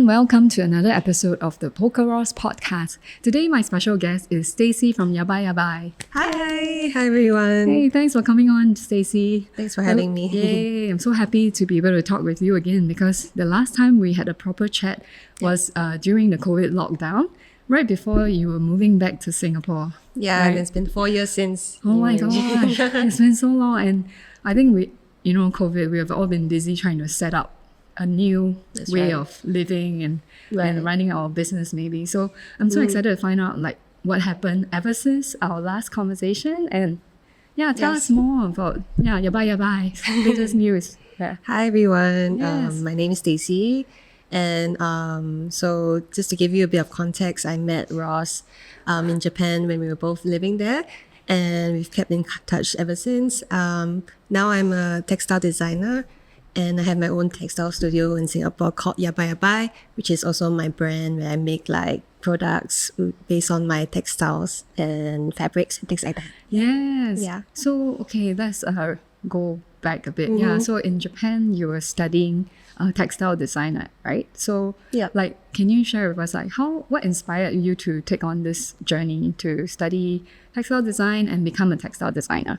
welcome to another episode of the Polkaros Potcast. Today, my special guest is Stacy from Yabai Yabai. Hi everyone. Hey, thanks for coming on, Stacy. Thanks for having me. Yay, I'm so happy to be able to talk with you again because the last time we had a proper chat was during the COVID lockdown, right before you were moving back to Singapore. Yeah, right? and it's been 4 years since. Oh my gosh, it's been so long. And I think COVID, we have all been busy trying to set up a new way of living and running our business maybe. So I'm so excited to find out like what happened ever since our last conversation, and tell us more about Yabai Yabai, latest news. Yeah. Hi everyone. Yes. My name is Stacy, and so just to give you a bit of context, I met Ross in Japan when we were both living there, and we've kept in touch ever since. Now I'm a textile designer, and I have my own textile studio in Singapore called Yabai Yabai, which is also my brand where I make like products based on my textiles and fabrics and things like that. Yes. Yeah. So, okay, let's go back a bit. Yeah. So in Japan, you were studying textile design, right? So, like, can you share with us like what inspired you to take on this journey to study textile design and become a textile designer?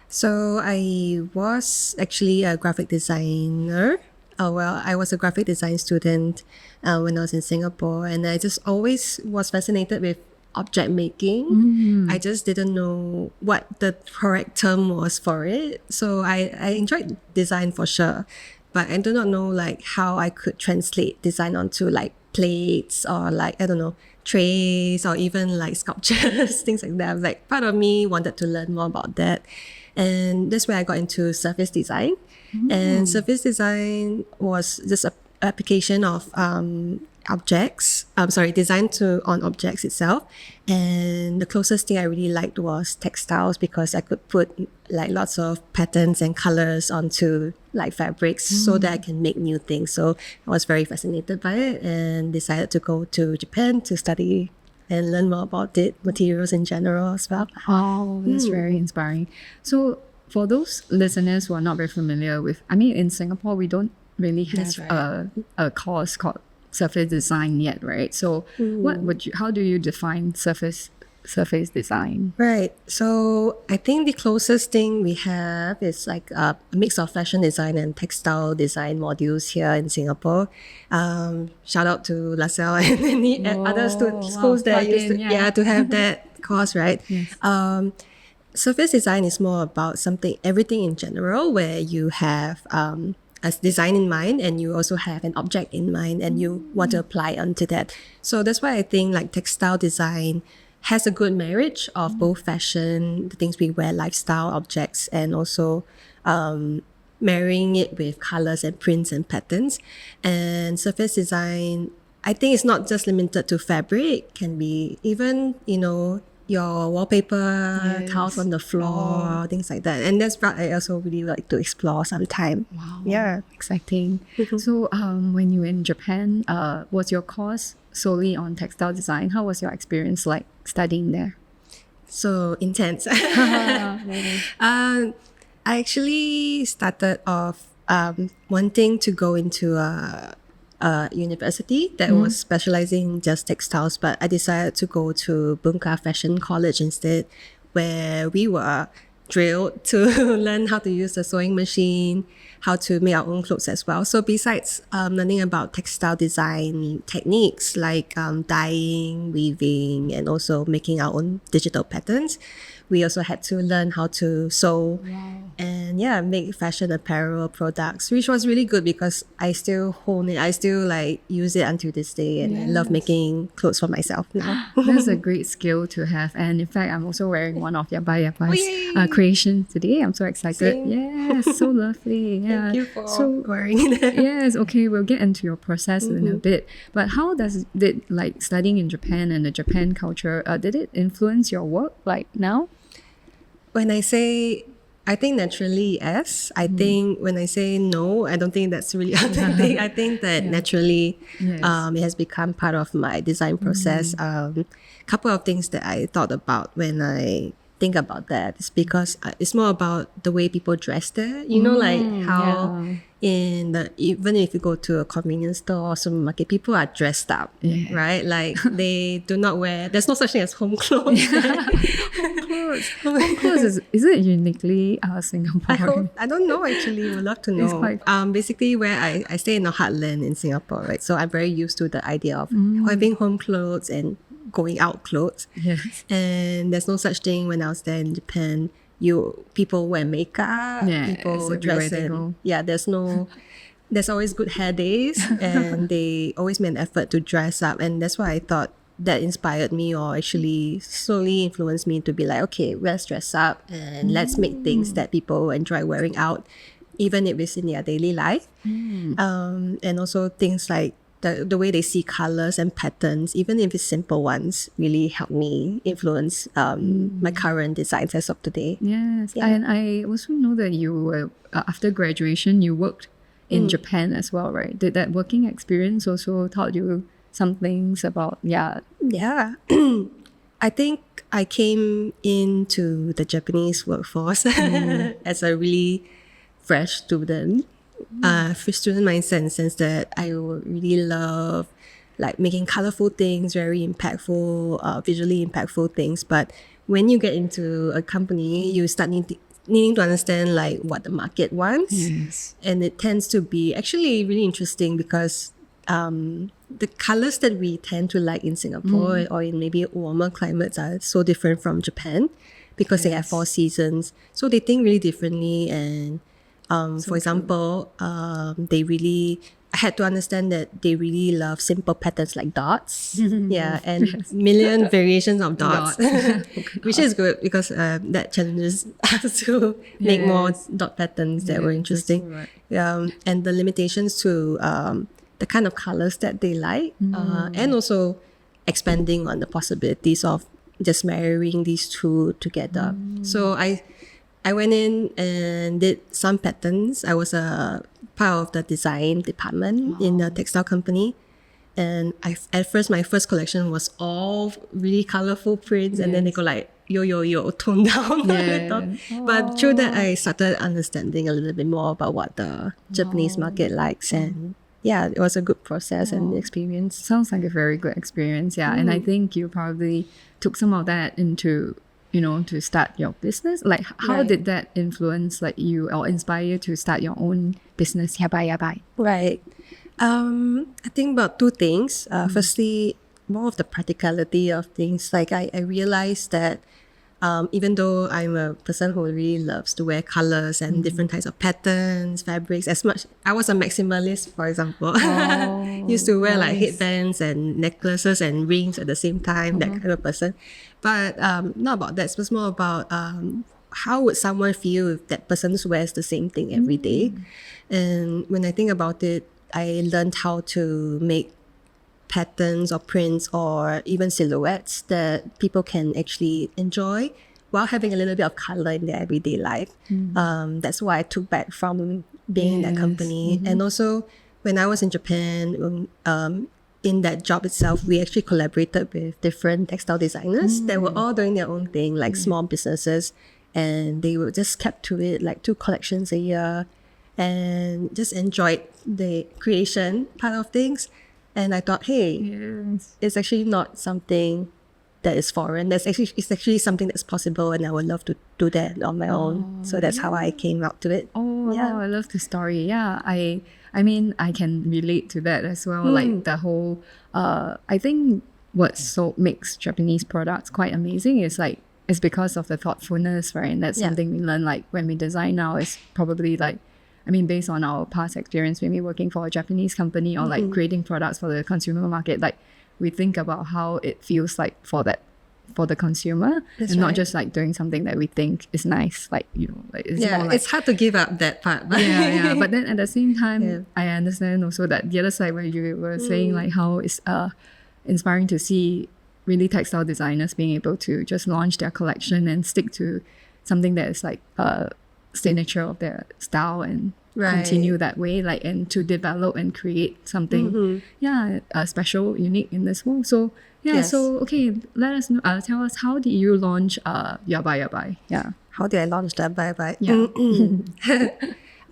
So I was actually a graphic designer. I was a graphic design student when I was in Singapore, and I just always was fascinated with object making. I just didn't know what the correct term was for it. So I enjoyed design for sure, but I do not know like how I could translate design onto like plates or like, I don't know, trays or even like sculptures, things like that. Like part of me wanted to learn more about that. And that's where I got into surface design. And surface design was just an application of design on objects itself. And the closest thing I really liked was textiles because I could put like lots of patterns and colors onto like fabrics so that I can make new things. So I was very fascinated by it and decided to go to Japan to study and learn more about it, materials in general as well. Oh, that's very inspiring. So for those listeners who are not very familiar with, in Singapore, we don't really have a course called surface design yet, right? So how do you define surface design? Right. So I think the closest thing we have is like a mix of fashion design and textile design modules here in Singapore. Shout out to LaSalle and any other schools that used to have that course, right? Yes. Surface design is more about everything in general, where you have a design in mind and you also have an object in mind and you want to apply onto that. So that's why I think like textile design has a good marriage of both fashion, the things we wear, lifestyle objects, and also marrying it with colors and prints and patterns. And surface design, I think it's not just limited to fabric, can be even, your wallpaper, tiles on the floor, things like that. And that's what I also really like to explore sometime. Wow. Yeah. Exciting. So when you were in Japan, was your course solely on textile design? How was your experience like studying there? So intense. I actually started off wanting to go into a university that was specializing in just textiles, but I decided to go to Bunka Fashion College instead, where we were drilled to learn how to use a sewing machine, how to make our own clothes as well. So besides learning about textile design techniques like dyeing, weaving, and also making our own digital patterns, we also had to learn how to sew and make fashion apparel products, which was really good because I still hone it. I still like use it until this day, and I love making clothes for myself now. That's a great skill to have. And in fact, I'm also wearing one of Yabai Yabai's creation today. I'm so excited. Same. Yes, so lovely. Yeah. Thank you for wearing it. Yes, okay, we'll get into your process in a bit. But how did like studying in Japan and the Japan culture, did it influence your work like now? When I say, I think naturally yes. I think when I say no, I don't think that's really authentic. I think that naturally it has become part of my design process. Couple of things that I thought about when I think about that is because it's more about the way people dress there. You know, like how even if you go to a convenience store or supermarket, people are dressed up, right? Like they do not wear. There's no such thing as home clothes. Home clothes is it uniquely Singaporean? I don't know actually. Would love to know. Basically, where I stay in the heartland in Singapore, right? So I'm very used to the idea of having home clothes and going out clothes. Yes. And there's no such thing when I was there in Japan. People wear makeup, people dress in, there's always good hair days and they always make an effort to dress up, and that's why I thought that inspired me, or actually slowly influenced me to be like, okay, let's dress up and let's make things that people enjoy wearing out, even if it's in their daily life. And also things like the way they see colors and patterns, even if it's simple ones, really helped me influence my current designs as of today. Yes, and I also know that you were, after graduation, you worked in Japan as well, right? Did that working experience also taught you some things about, I think I came into the Japanese workforce as a really fresh student. Student mindset in the sense that I would really love like making colorful things, very impactful, visually impactful things. But when you get into a company, you start needing to understand like what the market wants. And it tends to be actually really interesting because the colors that we tend to like in Singapore or in maybe warmer climates are so different from Japan because they have 4 seasons. So they think really differently, and for example, I had to understand that they really love simple patterns like dots. And million variations of dots. Which is good because that challenges us to make more dot patterns that were interesting. And the limitations to the kind of colors that they like, and also expanding on the possibilities of just marrying these two together. So I went in and did some patterns. I was a part of the design department in the textile company. And at first, my first collection was all really colorful prints. And then they go like, yo, tone down a little. But through that, I started understanding a little bit more about what the Japanese market likes. And it was a good process and experience. Sounds like a very good experience, And I think you probably took some of that into, to start your business. Like, how did that influence like you or inspire you to start your own business, Yabai Yabai? Right. I think about 2 things. Firstly, more of the practicality of things. Like I realized that even though I'm a person who really loves to wear colors and different types of patterns, fabrics, I was a maximalist, for example. Used to wear like headbands and necklaces and rings at the same time, that kind of person. But not about that. It was more about how would someone feel if that person wears the same thing every day. And when I think about it, I learned how to make patterns or prints or even silhouettes that people can actually enjoy while having a little bit of color in their everyday life. That's what I took back from being in that company. And also when I was in Japan, in that job itself, we actually collaborated with different textile designers that were all doing their own thing, like small businesses, and they were just kept to it, like 2 collections a year, and just enjoyed the creation part of things. And I thought, hey, it's actually not something that is foreign. It's actually something that's possible, and I would love to do that on my own. So that's how I came out to it. Wow, I love the story. I mean, I can relate to that as well. Like the whole, I think what makes Japanese products quite amazing is like, it's because of the thoughtfulness, right? And that's something we learn like when we design now is probably like, I mean, based on our past experience, maybe working for a Japanese company or like creating products for the consumer market, like we think about how it feels like for the consumer. That's and not just like doing something that we think is nice, like, like it's more like, it's hard to give up that part. But but then at the same time, I understand also that the other side where you were saying like how it's inspiring to see really textile designers being able to just launch their collection and stick to something that is like signature of their style and continue that way, like, and to develop and create something special, unique in this world. So Yes. So okay, let us know, tell us, how did you launch Yabai Yabai? Yeah. How did I launch that? Bye bye. Yeah.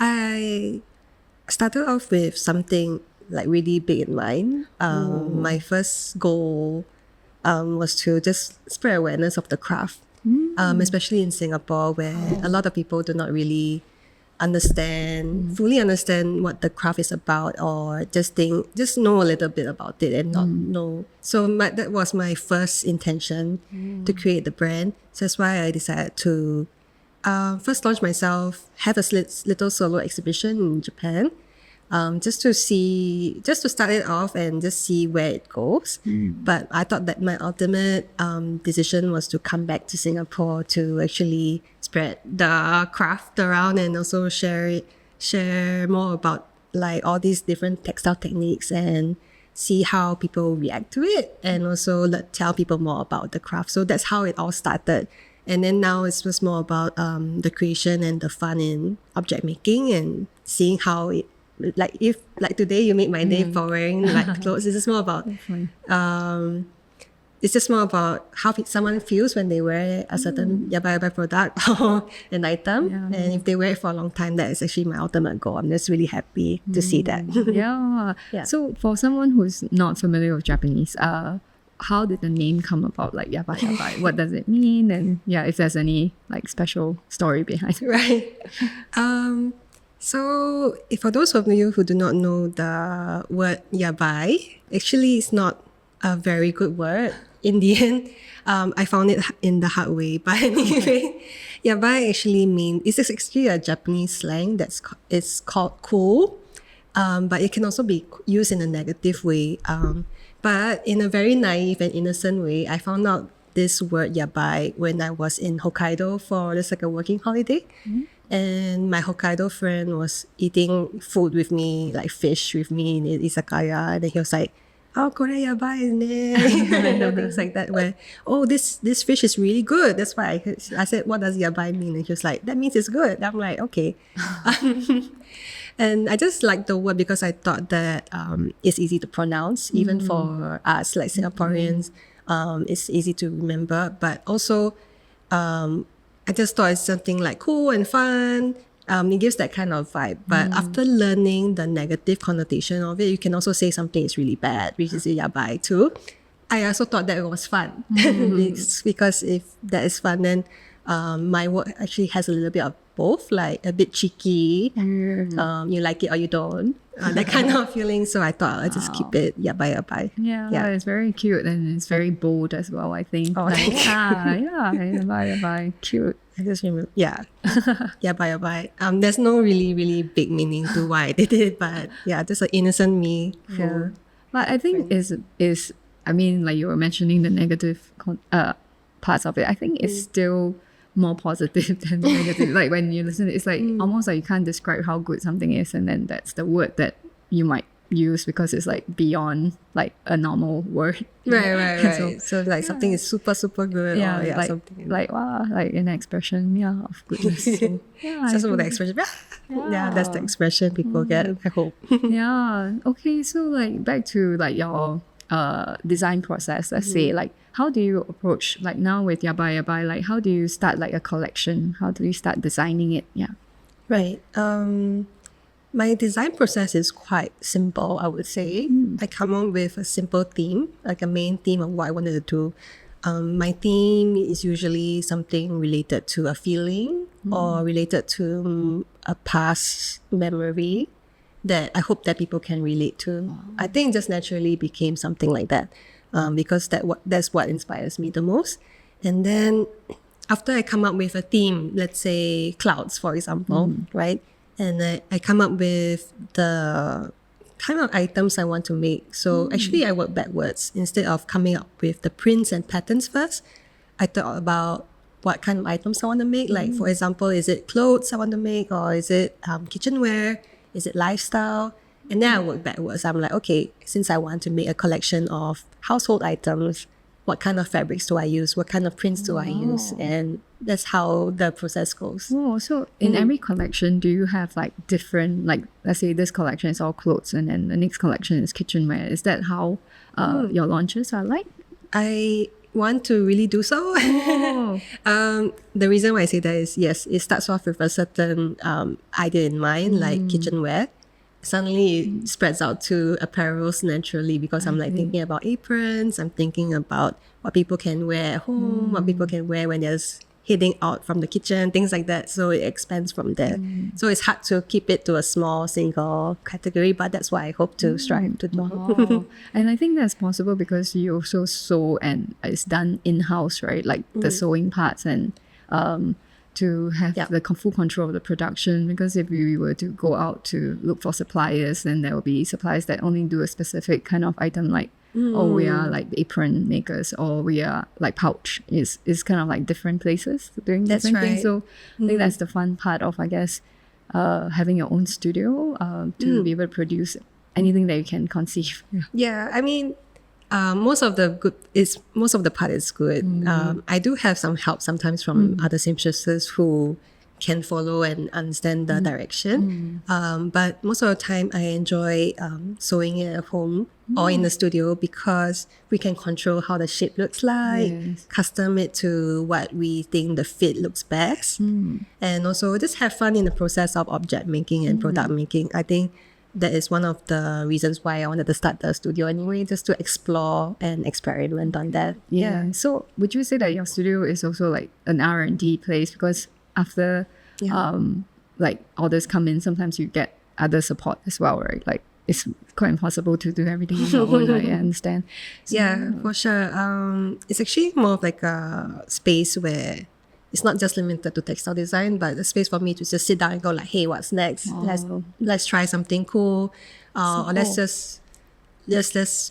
I started off with something like really big in mind. My first goal was to just spread awareness of the craft, especially in Singapore, where a lot of people do not really fully understand what the craft is about, or just know a little bit about it and not know. So that was my first intention to create the brand. So that's why I decided to first launch myself, have a little solo exhibition in Japan, just to start it off and just see where it goes. But I thought that my ultimate decision was to come back to Singapore to actually spread the craft around and also share more about like all these different textile techniques and see how people react to it, and also tell people more about the craft. So that's how it all started. And then now it's just more about the creation and the fun in object making and seeing how it, like if like today you made my day for wearing like clothes. It's just more about how someone feels when they wear a certain Yabai Yabai product or an item. And if they wear it for a long time, that is actually my ultimate goal. I'm just really happy to see that. Yeah. So for someone who's not familiar with Japanese, how did the name come about, like Yabai Yabai? What does it mean? And if there's any like special story behind it. Right. So for those of you who do not know the word yabai, actually it's not a very good word. In the end, I found it in the hard way. But anyway, yabai actually means, it's actually a Japanese slang it's called cool. But it can also be used in a negative way. But in a very naive and innocent way, I found out this word yabai when I was in Hokkaido for just like a working holiday. And my Hokkaido friend was eating food with me, like fish with me in izakaya. And then he was like, "Oh, Korea yabai, isn't it?" Things like that, where, "Oh, this fish is really good." That's why I said, "What does yabai mean?" And he was like, "That means it's good." I'm like, "Okay." And I just like the word because I thought that it's easy to pronounce, even for us like Singaporeans. It's easy to remember, but also I just thought it's something like cool and fun. It gives that kind of vibe. But after learning the negative connotation of it, you can also say something is really bad, which is yabai too. I also thought that it was fun. Because if that is fun, then my work actually has a little bit of both, like a bit cheeky, you like it or you don't, that kind of feeling. So I thought I'd just keep it yabai yabai. Yeah, it's very cute and it's very bold as well, I think. Yabai yabai, cute. I just remember, yabai yabai. There's no really, really big meaning to why I did it, but just an innocent me. But I think is I mean, like you were mentioning the negative parts of it, I think it's still more positive than negative. Like when you listen, it's like almost like you can't describe how good something is, and then that's the word that you might use because it's like beyond like a normal word. Right. So like something is super, super good. Like, something like wow, like an expression, of goodness. So, just the expression. That's the expression people get, I hope. Okay, so like back to like your design process, let's say, like how do you approach, like now with Yabai Yabai, like how do you start like a collection? How do you start designing it? Right. My design process is quite simple, I would say. I come up with a simple theme, like a main theme of what I wanted to do. My theme is usually something related to a feeling or related to a past memory that I hope that people can relate to. I think it just naturally became something like that, because that's what inspires me the most. And then after I come up with a theme, let's say clouds, for example, right? And I come up with the kind of items I want to make. So actually I work backwards. Instead of coming up with the prints and patterns first, I thought about what kind of items I want to make. Like, for example, is it clothes I want to make, or is it kitchenware? Is it lifestyle? And then I work backwards. I'm like, okay, since I want to make a collection of household items, what kind of fabrics do I use? What kind of prints do I use? And that's how the process goes. Oh, so in every collection, do you have like different, like let's say this collection is all clothes and then the next collection is kitchenware. Is that how your launches are like? I want to really do so. The reason why I say that is, yes, it starts off with a certain idea in mind, like kitchenware. Suddenly it spreads out to apparels naturally because I'm like thinking about aprons, I'm thinking about what people can wear at home, what people can wear when they're heading out from the kitchen, things like that. So it expands from there. So it's hard to keep it to a small single category, but that's what I hope to strive to do. Wow. And I think that's possible because you also sew and it's done in-house, right? Like the sewing parts and to have the full control of the production, because if we were to go out to look for suppliers, then there will be suppliers that only do a specific kind of item, like or we are like apron makers, or we are like pouch is kind of like different places doing different things. So I think that's the fun part of, I guess, having your own studio to be able to produce anything that you can conceive. Yeah, I mean, most of the part is good. I do have some help sometimes from other seamstresses who can follow and understand the direction. But most of the time, I enjoy sewing it at home or in the studio because we can control how the shape looks like, custom it to what we think the fit looks best, and also just have fun in the process of object making and product making. I think that is one of the reasons why I wanted to start the studio anyway, just to explore and experiment on that. Yeah. So would you say that your studio is also like an R&D place? Because after like orders come in, sometimes you get other support as well, right? Like it's quite impossible to do everything on your own, I understand. So, yeah, for sure. It's actually more of like a space where it's not just limited to textile design, but a space for me to just sit down and go like, hey, what's next? Let's try something cool. Or let's just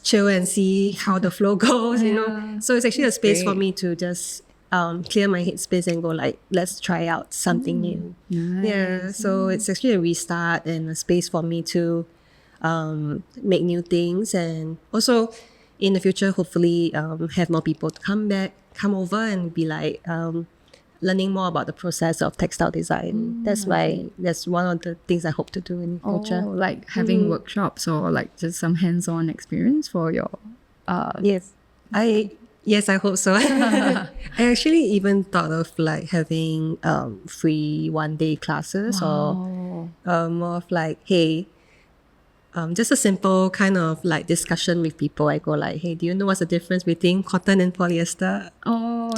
chill and see how the flow goes, you know? So it's actually a space for me to just clear my headspace and go like, let's try out something new. Nice. Yeah, so it's actually a restart and a space for me to make new things, and also in the future, hopefully have more people to come over and be like learning more about the process of textile design. That's one of the things I hope to do in the future. Like having workshops or like just some hands-on experience for your Yes, I hope so. I actually even thought of like having free one-day classes or more of like, hey, just a simple kind of like discussion with people. I go like, hey, do you know what's the difference between cotton and polyester?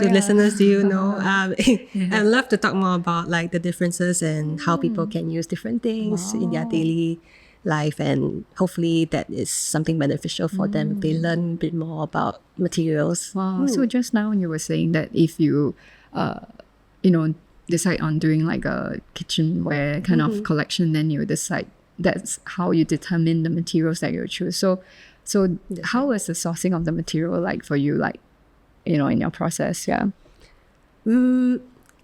Listeners, do you know? I'd love to talk more about like the differences and how people can use different things in their daily life, and hopefully that is something beneficial for them if they learn a bit more about materials. So just now you were saying that if you decide on doing like a kitchenware kind of collection, then you decide that's how you determine the materials that you choose. So how is the sourcing of the material like for you, like in your process?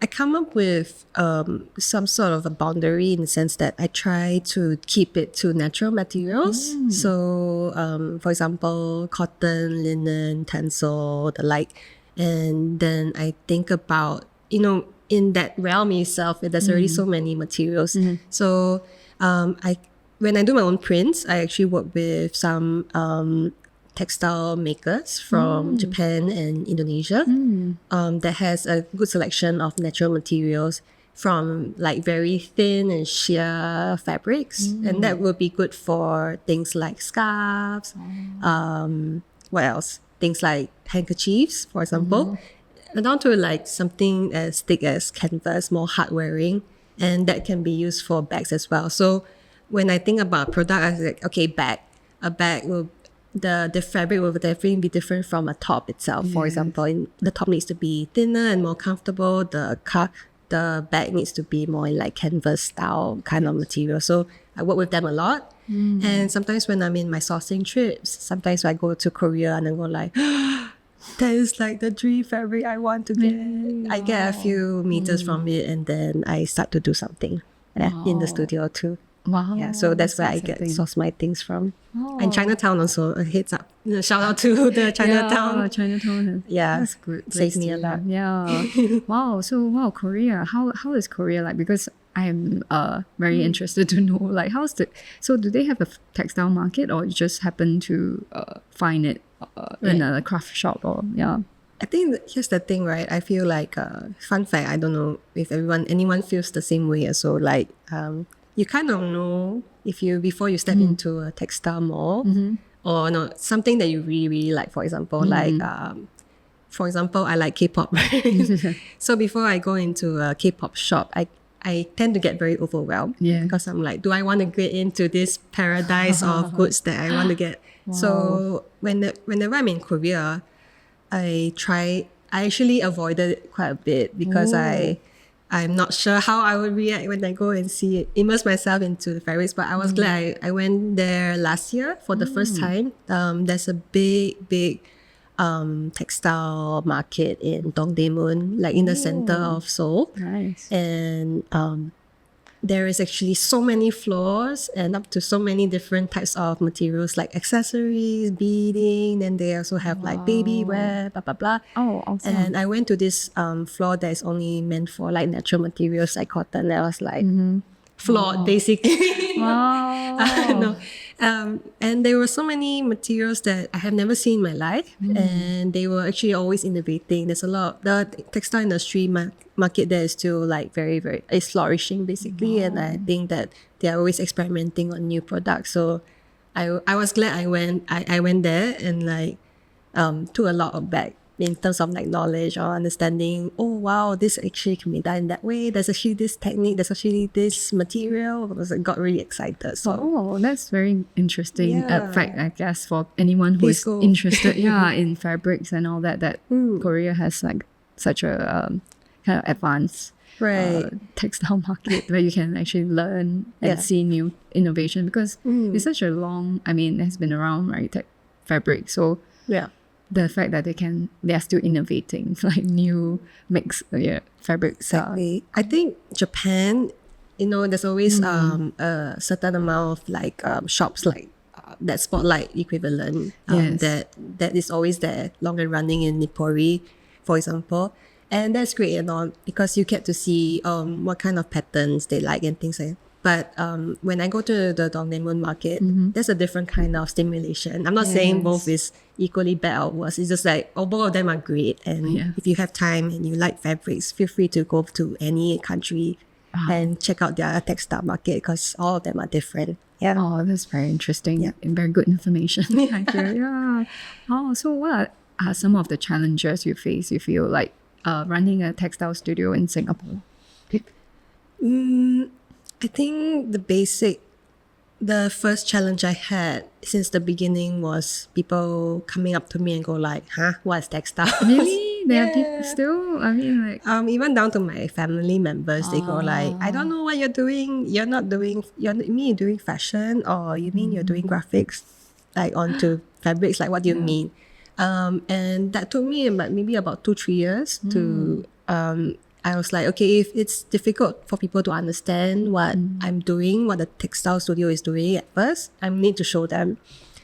I come up with some sort of a boundary in the sense that I try to keep it to natural materials. So, for example, cotton, linen, tencel, the like. And then I think about, in that realm itself, there's already so many materials. So, when I do my own prints, I actually work with some textile makers from Japan and Indonesia that has a good selection of natural materials from like very thin and sheer fabrics, and that will be good for things like scarves, what else, things like handkerchiefs, for example, and down to like something as thick as canvas, more hard wearing, and that can be used for bags as well. So when I think about product, I was like, okay, a bag will, the fabric will definitely be different from a top itself. For example, the top needs to be thinner and more comfortable. The bag needs to be more like canvas style kind of material. So I work with them a lot. And sometimes when I'm in my sourcing trips, sometimes I go to Korea and I go like, that is like the dream fabric I want to get. I get a few meters from it, and then I start to do something in the studio too. Yeah, so that's where I source my things from. And Chinatown also, a heads up. Shout out to the Chinatown. Chinatown. Yeah, that's good. Saves me a lot. Yeah. So Korea. How is Korea like? Because I'm very interested to know, like, so do they have a textile market, or you just happen to find it in a craft shop, or I think here's the thing, right? I feel like fun fact. I don't know if anyone feels the same way. So like, you kind of know if you before you step into a textile mall, or no something that you really really like. For example, I like K-pop. Right? So before I go into a K-pop shop, I tend to get very overwhelmed because I'm like, do I want to get into this paradise of goods that I want to get? Wow. So whenever I'm in Korea, I actually avoided it quite a bit because I'm not sure how I would react when I go and immerse myself into the fabrics. But I was glad I went there last year for the first time. There's a big textile market in Dongdaemun, like in the center of Seoul. Nice. And there is actually so many floors and up to so many different types of materials like accessories, beading. Then they also have like baby wear, blah, blah, blah. Oh, awesome. And I went to this floor that is only meant for like natural materials like cotton. That was like flawed, basically. Wow. No. And there were so many materials that I have never seen in my life, and they were actually always innovating. There's a lot. The textile industry market there is still like very, very, it's flourishing basically, and I think that they are always experimenting on new products. So I was glad I went there and like took a lot of back in terms of like knowledge or understanding. Oh wow, this actually can be done that way. There's actually this technique. There's actually this material. I got really excited. So that's very interesting. Fact, I guess, for anyone who is interested, in fabrics and all that. That Korea has like such a kind of advanced textile market where you can actually learn and see new innovation, because it's such a long. I mean, it has been around, right? Fabric. So the fact that they are still innovating, like new mix fabrics. Exactly. I think Japan, there's always a certain amount of like shops like that spotlight equivalent that is always there, long and running in Nippori, for example. And that's great and all because you get to see what kind of patterns they like and things like that. But when I go to the Dongdaemun market, there's a different kind of stimulation. I'm not saying both is equally bad or worse. It's just like, both of them are great. And if you have time and you like fabrics, feel free to go to any country and check out their textile market because all of them are different. Yeah. Oh, that's very interesting and very good information. Oh, so what are some of the challenges you face, you feel like running a textile studio in Singapore? I think the first challenge I had since the beginning was people coming up to me and go like, what's textile? Really? There are people still? I mean, like... even down to my family members, they go like, I don't know what you're doing. You mean you're doing fashion, or you mean you're doing graphics like onto fabrics? Like, what do you mean? And that took me maybe about 2-3 years to... I was like, okay, if it's difficult for people to understand what I'm doing, what the textile studio is doing at first, I need to show them.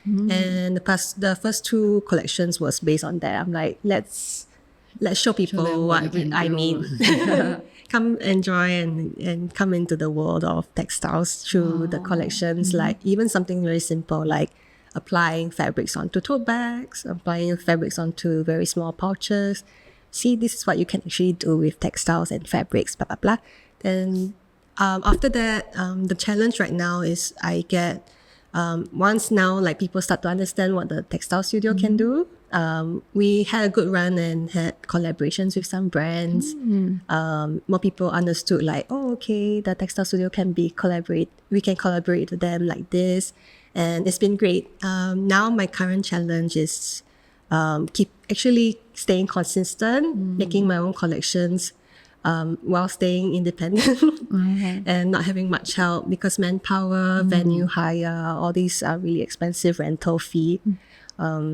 And the first 2 collections was based on that. I'm like, let's show people what I mean. Come enjoy and come into the world of textiles through the collections. Like even something very simple like applying fabrics onto tote bags, applying fabrics onto very small pouches. See, this is what you can actually do with textiles and fabrics, blah, blah, blah. Then after that, the challenge right now is I get, once now, like people start to understand what the textile studio can do. We had a good run and had collaborations with some brands. More people understood like, okay, the textile studio we can collaborate with them like this. And it's been great. Now my current challenge is keep actually staying consistent, making my own collections while staying independent and not having much help because manpower, venue hire, all these are really expensive rental fee.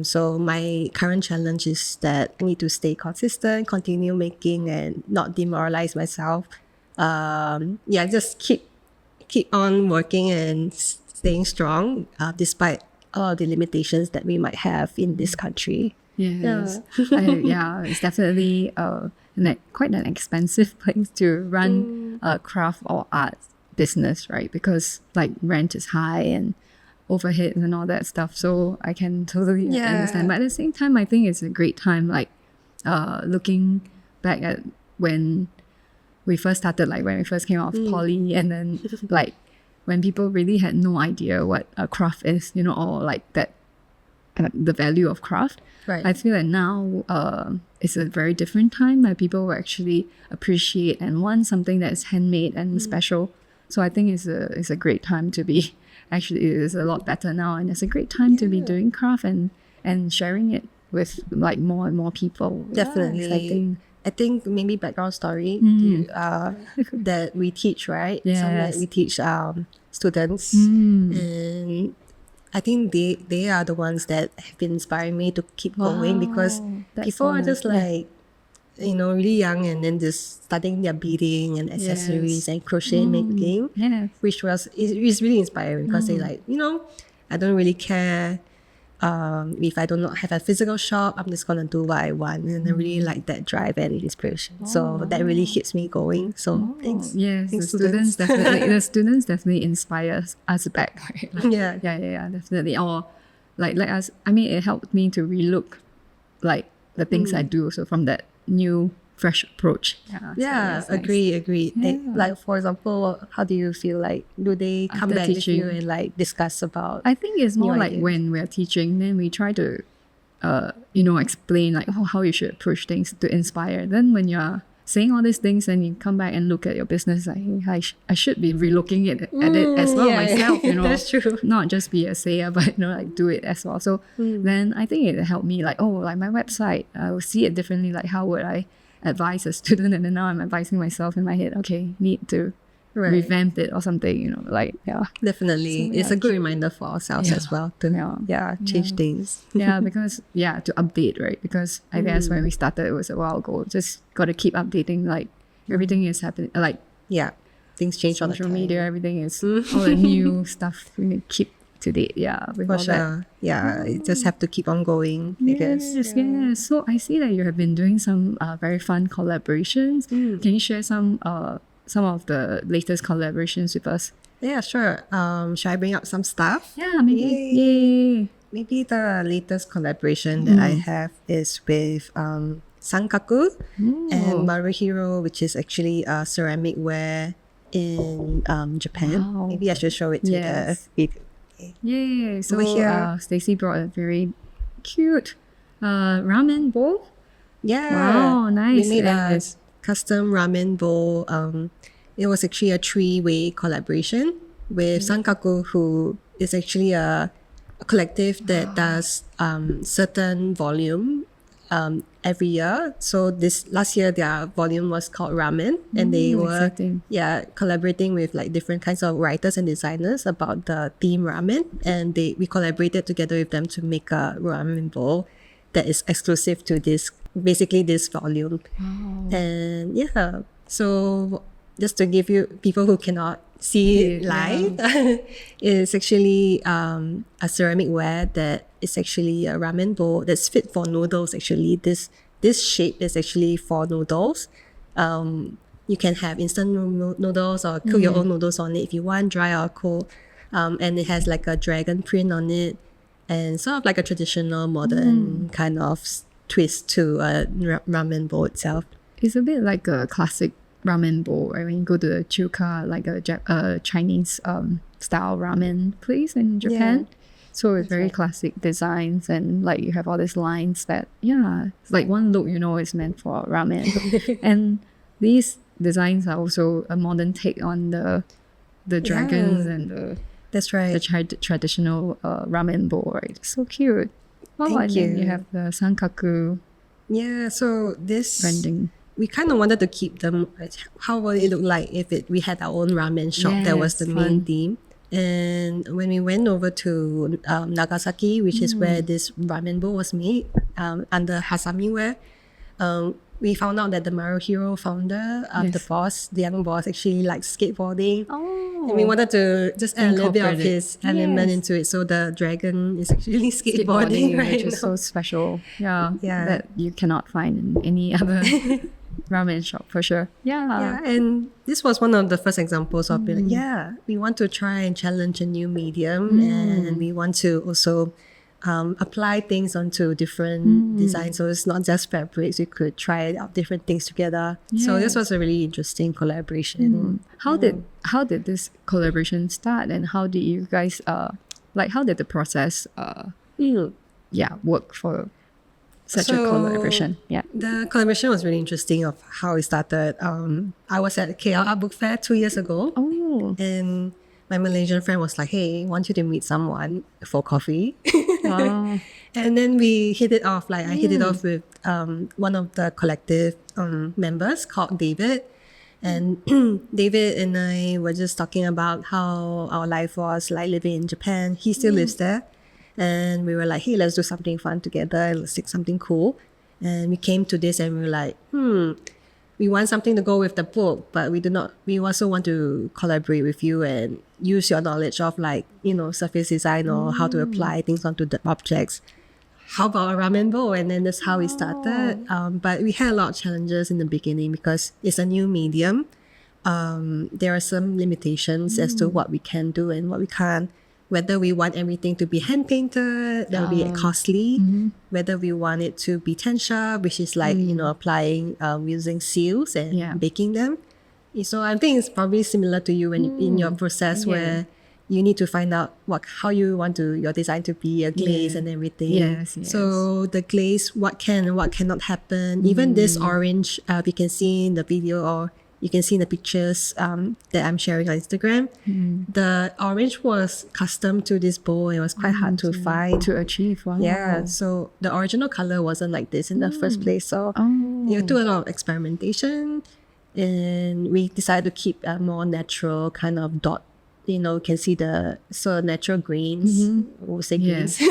So my current challenge is that I need to stay consistent, continue making and not demoralize myself. Just keep on working and staying strong despite all of the limitations that we might have in this country. Yes. It's definitely quite an expensive place to run a craft or art business, right? Because like rent is high and overhead and all that stuff. So I can totally understand. But at the same time, I think it's a great time, like looking back at when we first started, like when we first came out of poly, and then like when people really had no idea what a craft is, you know, or like that the value of craft. Right. I feel that now it's a very different time where people will actually appreciate and want something that is handmade and special. So I think it's a great time to be, actually it is a lot better now, and it's a great time to be doing craft and sharing it with like more and more people. Definitely. I think maybe background story that we teach, right? Yes. Some that we teach students, and I think they are the ones that have been inspiring me to keep going, because people are just like, you know, really young and then just starting their beading and accessories and crochet making, which is really inspiring, because they like, you know, I don't really care if I do not have a physical shop, I'm just gonna do what I want, and I really like that drive and inspiration. So that really keeps me going. So thanks. Yes, thanks the students definitely the students definitely inspire us back. Right? Like, yeah, definitely. Or like us. I mean, it helped me to relook like the things I do. So from that new fresh approach. Agree. Like, for example, how do you feel like, do they come After back teaching, with you and like discuss about? I think it's more new like ideas? when we're teaching, then we try to explain like how you should approach things to inspire. Then when you're saying all these things and you come back and look at your business, like, hey, I should be relooking at it as well myself, you know. That's true. Not just be a sayer, but you know, like do it as well. So then I think it helped me, like, like my website, I will see it differently. Like, how would I advise a student? And then now I'm advising myself in my head, okay, need to revamp it or something, you know, like, Definitely. So, it's a good reminder for ourselves as well to change things. Because to update, right? Because I guess when we started, it was a while ago. Just got to keep updating. Like, everything is happening. Like, things change on social media, everything is all the new stuff. We need to keep to date. With for all sure. that. You just have to keep on going. Yes. So I see that you have been doing some very fun collaborations. Can you share some of the latest collaborations with us? Yeah, sure. Should I bring up some stuff? Yeah, maybe. Yay. Maybe the latest collaboration that I have is with Sankaku and Maruhiro, which is actually a ceramic ware in Japan. Wow. Maybe I should show it to the video. Yay. So Over here. Stacy brought a very cute ramen bowl. Yeah. Wow, nice. We made And a custom ramen bowl. It was actually a 3-way collaboration with Sankaku, who is actually a collective that does certain volume every year. So this last year their volume was called Ramen, and they were exciting. collaborating with like different kinds of writers and designers about the theme ramen, and we collaborated together with them to make a ramen bowl that is exclusive to this volume. And so just to give you people who cannot see it live, it's actually a ceramic ware that is actually a ramen bowl that's fit for noodles. Actually, this shape is actually for noodles. You can have instant noodles or cook your own noodles on it if you want, dry or cool. And it has like a dragon print on it, and sort of like a traditional modern kind of twist to a ramen bowl itself. It's a bit like a classic ramen bowl, right? When you go to the chuka, like a Chinese style ramen place in Japan. So it's very classic designs, and like you have all these lines that it's like one look, you know, is meant for ramen. And these designs are also a modern take on the dragons and that's right, the traditional ramen bowl, right? So cute. Thank you. Then you have the Sankaku so this branding. We kind of wanted to keep them. How would it look like if we had our own ramen shop? That was the main theme. And when we went over to Nagasaki, which is where this ramen bowl was made, under Hasami Ware, we found out that the Maruhiro founder, the young boss, actually likes skateboarding. And we wanted to just add a little bit of his element into it. So the dragon is actually skateboarding right which is now. so special. That you cannot find in any other ramen shop for sure. Yeah, and this was one of the first examples of being like, we want to try and challenge a new medium, and we want to also apply things onto different designs. So it's not just fabrics; we could try out different things together. So this was a really interesting collaboration. How did this collaboration start, and how did you guys how did the process work for such a collaboration? The collaboration was really interesting of how it started. I was at KL Art Book Fair 2 years ago. And my Malaysian friend was like, hey, I want you to meet someone for coffee. Wow. And then we hit it off. Like I hit it off with one of the collective members called David. And David and I were just talking about how our life was like living in Japan. He still lives there. And we were like, hey, let's do something fun together. Let's take something cool. And we came to this and we were like, we want something to go with the book, but we also want to collaborate with you and use your knowledge of like, surface design or how to apply things onto the objects. How about a ramen bowl? And then that's how we started. But we had a lot of challenges in the beginning because it's a new medium. There are some limitations as to what we can do and what we can't. Whether we want everything to be hand painted, that would be costly. Whether we want it to be tensha, which is like, applying, using seals and baking them. So I think it's probably similar to you when in your process where you need to find out how you want your design to be, a glaze and everything. Yes. So the glaze, what can and what cannot happen. Even this orange, you can see in the video or you can see in the pictures that I'm sharing on Instagram. The orange was custom to this bowl. It was quite hard to find. To achieve. Wow. Yeah, so the original color wasn't like this in the first place. So you do a lot of experimentation, and we decided to keep a more natural kind of dot. You can see the natural greens, we'll say greens,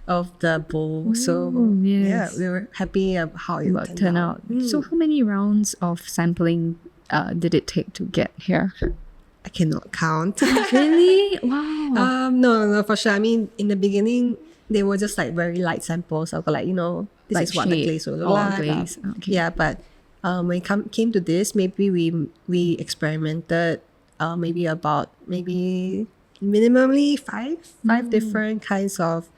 of the bowl. So we were happy of how it turned out. So how many rounds of sampling did it take to get here? I cannot count. Really? Wow. No, for sure. I mean, in the beginning, they were just like very light samples. I was like, this like is what the glaze will look like. Glaze. Okay. Yeah, but when it came to this, maybe we experimented. Maybe minimally five different kinds of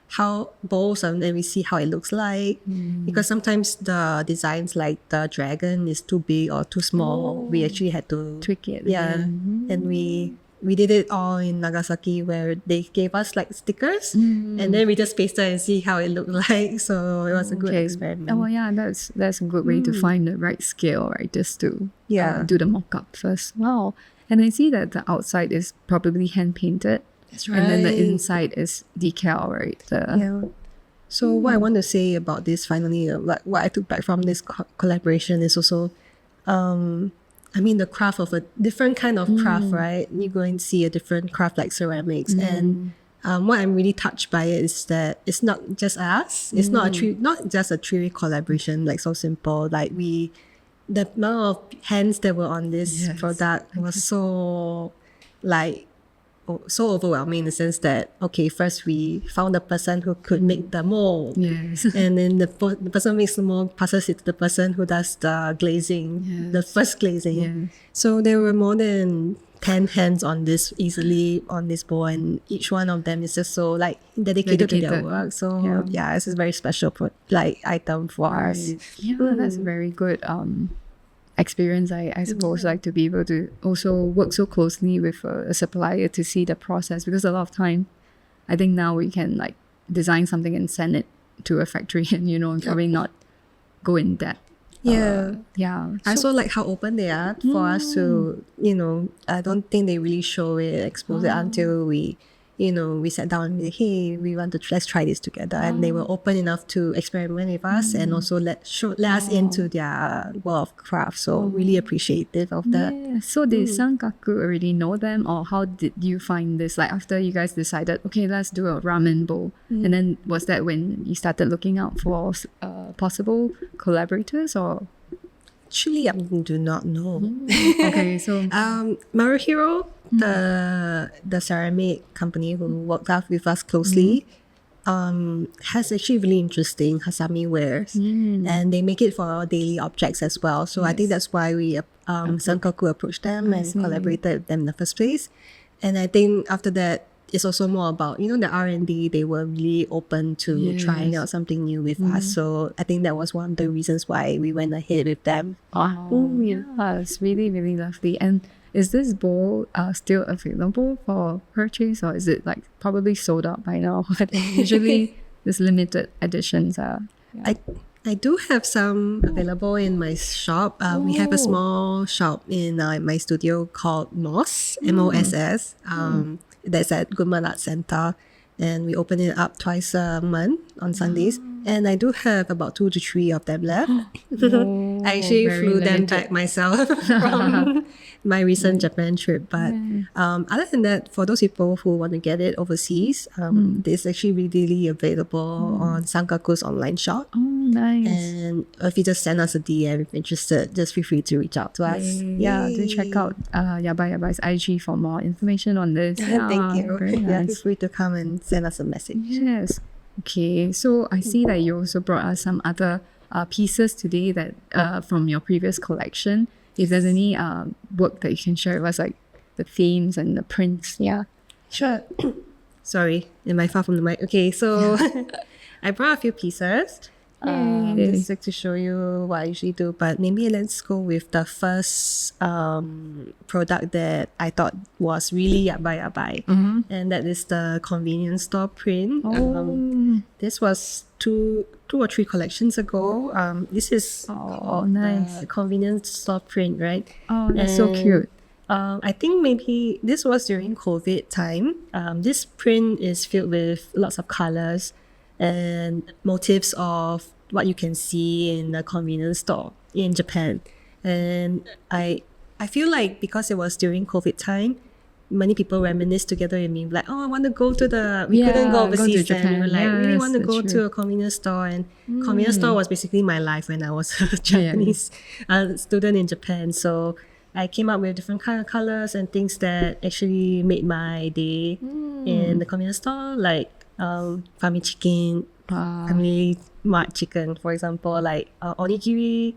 how bowls, and then we see how it looks like. Because sometimes the designs like the dragon is too big or too small. We actually had to tweak it. And we did it all in Nagasaki where they gave us like stickers and then we just pasted and see how it looked like. So it was a good experiment. Oh yeah, that's a good way to find the right scale, right? Just to do the mock-up first. Wow. And I see that the outside is probably hand painted. That's right. And then the inside is decal, right? So what I want to say about this finally, like what I took back from this collaboration is also, the craft of a different kind of craft, right? You go and see a different craft like ceramics. And what I'm really touched by it is that it's not just us. It's not just a trivial collaboration, like so simple. Like the amount of hands that were on this product was so overwhelming in the sense that, okay, first we found the person who could make the mold. Yes. And then the person makes the mold, passes it to the person who does the glazing, the first glazing. Yes. So there were more than 10 hands on this bowl, and each one of them is just so dedicated to their work. So it's a very special item for us. Yeah, that's a very good experience, I suppose, like to be able to also work so closely with a supplier to see the process, because a lot of time I think now we can like design something and send it to a factory and probably not go in depth. I also like how open they are for us to, I don't think they really show it, expose it until we sat down and be like, hey, let's try this together. And they were open enough to experiment with us and also let us into their world of craft. So really appreciative of that. Yeah. So did Sankaku already know them, or how did you find this? Like after you guys decided, okay, let's do a ramen bowl. And then was that when you started looking out for possible collaborators, or? Actually, I do not know. Okay, so Maruhiro, the ceramic company who worked out with us closely, has actually really interesting hasami wares, and they make it for daily objects as well. So I think that's why we Sankaku approached them and collaborated with them in the first place. And I think after that, it's also more about, the R&D. They were really open to trying out something new with us. So I think that was one of the reasons why we went ahead with them. Oh, yeah, it's really, really lovely. And is this bowl still available for purchase, or is it like probably sold out by now? Usually, there's limited editions. I do have some available in my shop. We have a small shop in my studio called Moss, MOSS. That's at Goodman Art Center. And we open it up twice a month on Sundays. And I do have about 2 to 3 of them left. I actually flew them back myself from my recent Japan trip. But other than that, for those people who want to get it overseas, it's actually readily available on Sankaku's online shop. Oh, nice. And if you just send us a DM if you're interested, just feel free to reach out to us. Yeah, do check out Yabai Yabai's IG for more information on this. Thank you. Very nice. Feel free to come and send us a message. Yes. Okay, so I see that you also brought us some other pieces today that from your previous collection. If there's any work that you can share with us, like the themes and the prints. Yeah. Sure. Sorry, am I far from the mic? Okay, so I brought a few pieces. Just like to show you what I usually do, but maybe let's go with the first product that I thought was really Yabai Yabai, and that is the convenience store print. This was two or three collections ago. This is nice. The convenience store print, right? Oh, that's so cute. I think maybe this was during COVID time. This print is filled with lots of colors and motifs of what you can see in the convenience store in Japan. And I feel like because it was during COVID time, many people reminisce together with me, like, I want to go to we couldn't go overseas then. We were like, really want to go to a convenience store. And convenience store was basically my life when I was a Japanese student in Japan. So I came up with different kind of colors and things that actually made my day in the convenience store, like Family Chicken, Family Mart Chicken, for example, like onigiri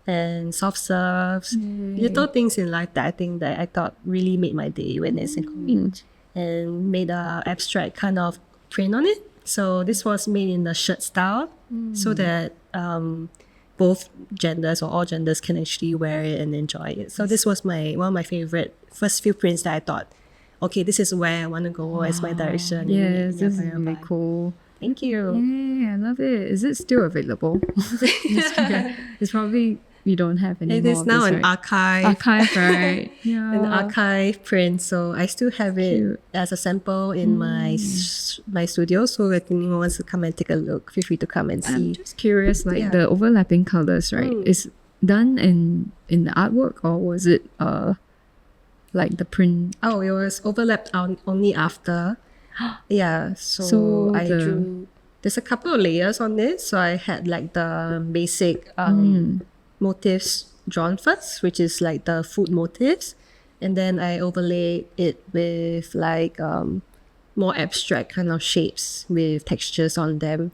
and soft serves, little things in life that I thought really made my day when it's in convenience, and made a abstract kind of print on it. So this was made in the shirt style, so that both genders or all genders can actually wear it and enjoy it. So this was one of my favorite first few prints that I thought, okay, this is where I want to go as my direction. Yes, this is really cool. Thank you. Yeah, I love it. Is it still available? It's probably you don't have any it more. is now an archive. Archive, right? Yeah. An archive print. So I still have it as a sample in my studio. So if anyone wants to come and take a look, feel free to come and see. I'm just curious, like the overlapping colors, right? Is done in the artwork, or was it like the print? Oh, it was overlapped only after. Yeah, so I drew. There's a couple of layers on this. So I had like the basic motifs drawn first, which is like the food motifs, and then I overlay it with like more abstract kind of shapes with textures on them.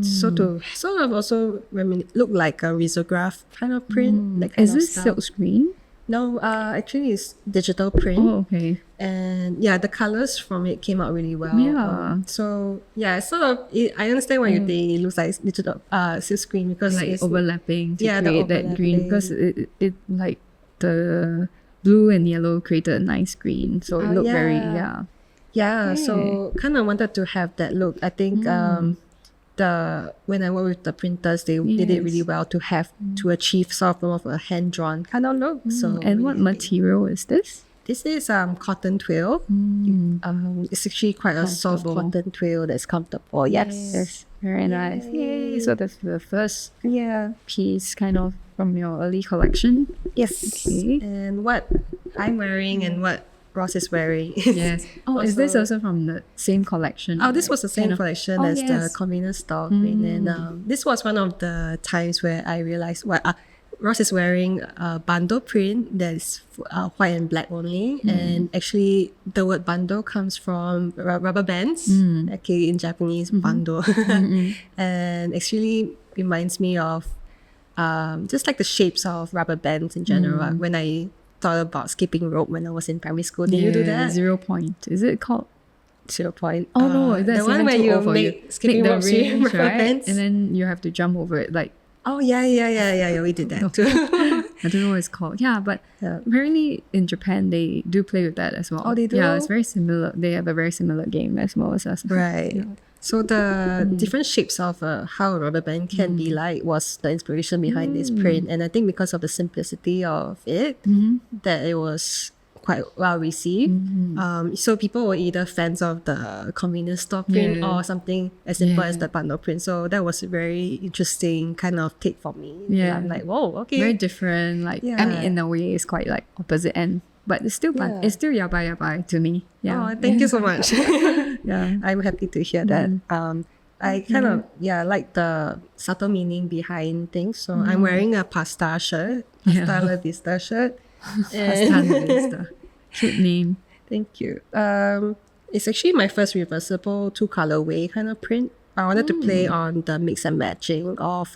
So to sort of also look like a risograph kind of print. That kind is of this style. silk screen? No, actually it's digital print. Oh, okay. And the colors from it came out really well. Yeah. So sort of, I understand what you think. It looks like digital silk screen because like it's overlapping to create that green, because it like the blue and yellow created a nice green. So it looked very so kind of wanted to have that look. I think when I work with the printers, they did it really well to achieve sort of more of a hand drawn kind of look. So and what material is this? This is cotton twill. It's actually quite a soft cotton twill that's comfortable. Yes, very nice. Yay! So that's the first piece kind of from your early collection. Yes. Okay. And what I'm wearing and what Ross is wearing. Yes. Oh, is this also from the same collection? Oh, this was the same collection as the convenience store. And this was one of the times where I realized Ross is wearing a bundle print that is white and black only. And actually, the word bundle comes from rubber bands. Okay, in Japanese, bundle. And actually reminds me of just like the shapes of rubber bands in general. When I thought about skipping rope when I was in primary school, did you do that? 0 point. Is it called 0 point. Oh no, that's the one where you make skipping rope range, rubber right? bands. And then you have to jump over it. Like Oh yeah. We did that too. I don't know what it's called. Yeah, but apparently in Japan they do play with that as well. Oh, they do? Yeah, it's very similar. They have a very similar game as well as us. Right. Yeah. So the different shapes of how a rubber band can be like was the inspiration behind this print, and I think because of the simplicity of it, that it was quite well received. So people were either fans of the convenience store print or something as simple as the bundle print. So that was a very interesting kind of take for me. Yeah, I'm like, whoa, okay, very different. Like I mean, in a way, it's quite like opposite end. But it's still it's still Yabai Yabai to me. Yeah. Oh, thank you so much. Yeah. I'm happy to hear that. I kind of like the subtle meaning behind things. So I'm wearing a pasta shirt, pasta la vista shirt. Pasta la vista. Cute name. Thank you. It's actually my first reversible 2-colorway kind of print. I wanted to play on the mix and matching of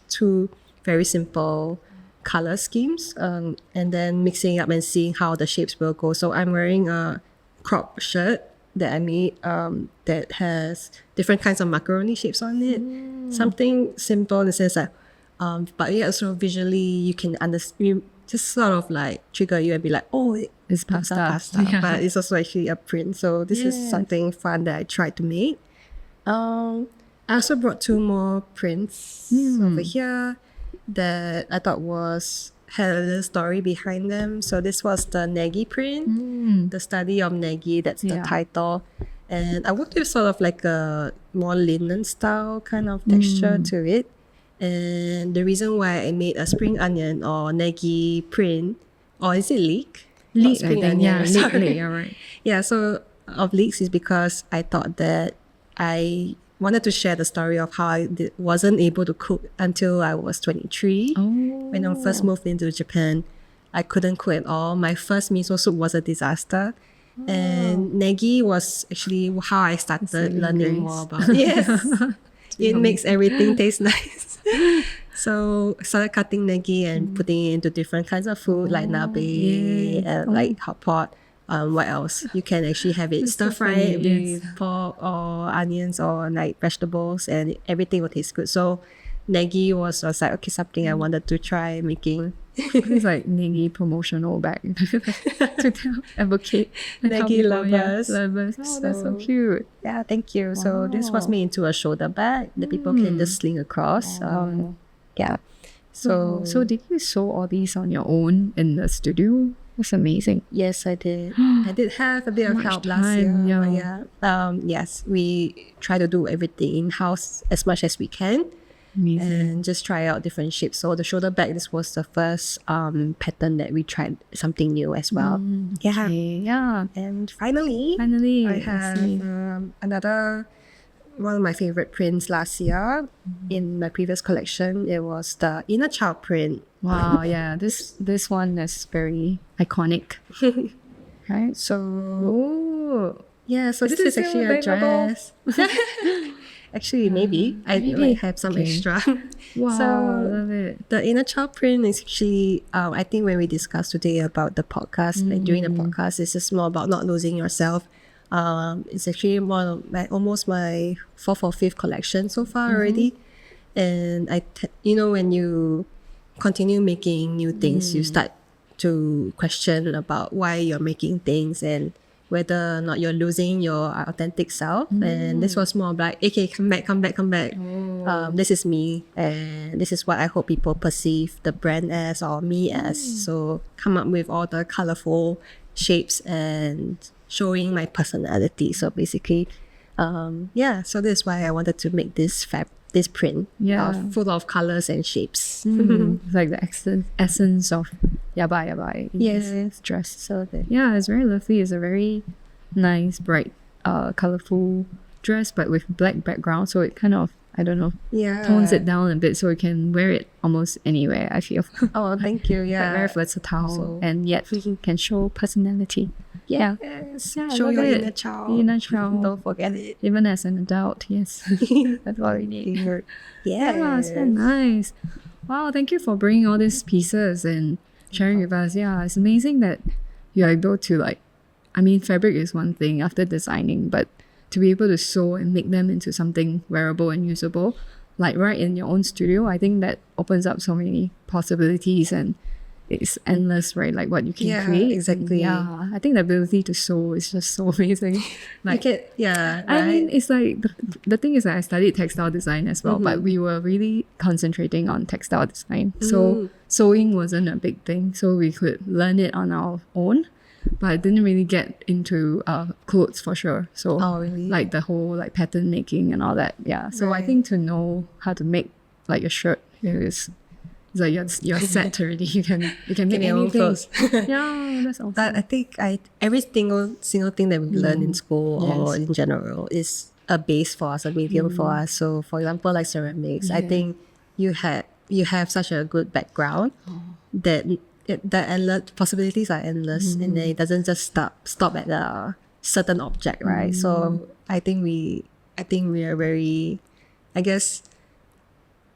2 very simple color schemes, and then mixing up and seeing how the shapes will go. So I'm wearing a crop shirt that I made that has different kinds of macaroni shapes on it. Something simple in the sense that, but yeah, also visually you can understand, just sort of like trigger you and be like, oh, it's pasta. Yeah. But it's also actually a print. So this is something fun that I tried to make. I also brought 2 more prints over here that I thought had a little story behind them. So this was the Negi print, the study of Negi, that's the title. And I worked with sort of like a more linen style kind of texture to it. And the reason why I made a spring onion or Negi print, or is it leek? Leek, spring I think. onion, Yeah, leek, all right. Yeah, so of leeks is because I thought that I wanted to share the story of how I wasn't able to cook until I was 23. When I first moved into Japan, I couldn't cook at all. My first miso soup was a disaster. And Negi was actually how I started learning more about it. Yes. It makes everything taste nice. So I started cutting Negi and putting it into different kinds of food like nabe and like hot pot. What else? You can actually have it stir fried with pork or onions or like vegetables, and everything will taste good. So Negi was like, okay, something I wanted to try making. It's like Negi promotional bag to advocate Negi lovers. Oh, that's so cute. Yeah, thank you. So this was made into a shoulder bag that people can just sling across. Yeah. So did you sew all these on your own in the studio? That's amazing. Yes, I did. I did have a bit of help last year. Yes, we try to do everything in-house as much as we can. Amazing. And just try out different shapes. So the shoulder bag, this was the first pattern that we tried something new as well. Yeah. And finally I have another one of my favorite prints last year in my previous collection. It was the inner child print. Wow, yeah. This one is very iconic. Right? So this is actually a dress. Actually, maybe. I might have some extra. Wow, so, love it. The inner child print is actually, I think when we discussed today about the podcast, like during the podcast, it's just more about not losing yourself. It's actually almost my 4th or 5th collection so far already. And when you continue making new things, you start to question about why you're making things and whether or not you're losing your authentic self. And this was more like, okay, come back. This is me, and this is what I hope people perceive the brand as or me as. So come up with all the colorful shapes and showing my personality. So basically, so this is why I wanted to make this print full of colors and shapes. It's like the essence of Yabai Yabai. Yes, dress. So it's very lovely. It's a very nice, bright, colorful dress, but with black background. So it kind of I don't know, Yeah. tones it down a bit so you can wear it almost anywhere, I feel. Oh, thank you. Yeah. Very versatile So- and yet can show personality. Yeah. Yes. Yeah, I Show love your it. inner child. Inner child. Don't forget it. Even as an adult, yes. That's what we need. Yeah, it's very nice. Wow, thank you for bringing all these pieces and sharing with us. Yeah, it's amazing that you're able to fabric is one thing after designing, but to be able to sew and make them into something wearable and usable, like right in your own studio, I think that opens up so many possibilities and it's endless, right? Like what you can create. Exactly. Yeah, I think the ability to sew is just so amazing. Like, right? I mean, it's like the thing is that I studied textile design as well, but we were really concentrating on textile design. So sewing wasn't a big thing, so we could learn it on our own. But I didn't really get into clothes for sure. So really? like the whole like pattern making and all that. Yeah. So I think to know how to make like a shirt is like you're set already. You can make your own anything. clothes. Yeah, that's awesome. But I think every single thing that we learn in school or in general is a base for us, a medium for us. So for example, like ceramics, I think you have such a good background that the endless possibilities are endless, and then it doesn't just stop at a certain object, right? So I think we are very, I guess,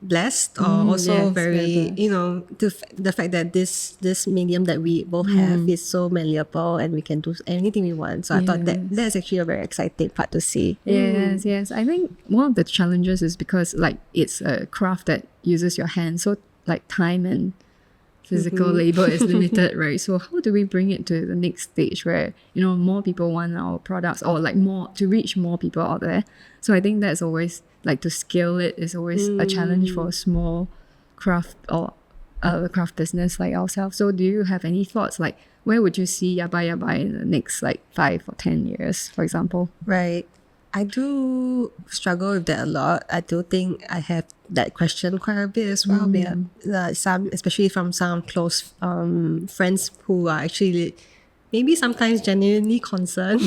blessed, or also very, the fact that this medium that we both have is so malleable and we can do anything we want. So I thought that's actually a very exciting part to see. Yes. I think one of the challenges is because like it's a craft that uses your hands, so like time and physical labor is limited, right? So how do we bring it to the next stage where more people want our products, or like more to reach more people out there? So I think that's always like to scale it is always a challenge for a small craft or craft business like ourselves. So do you have any thoughts, like where would you see Yabai Yabai in the next like 5 or 10 years, for example? Right. I do struggle with that a lot. I do think I have that question quite a bit as well. Some, especially from some close friends who are actually maybe sometimes genuinely concerned.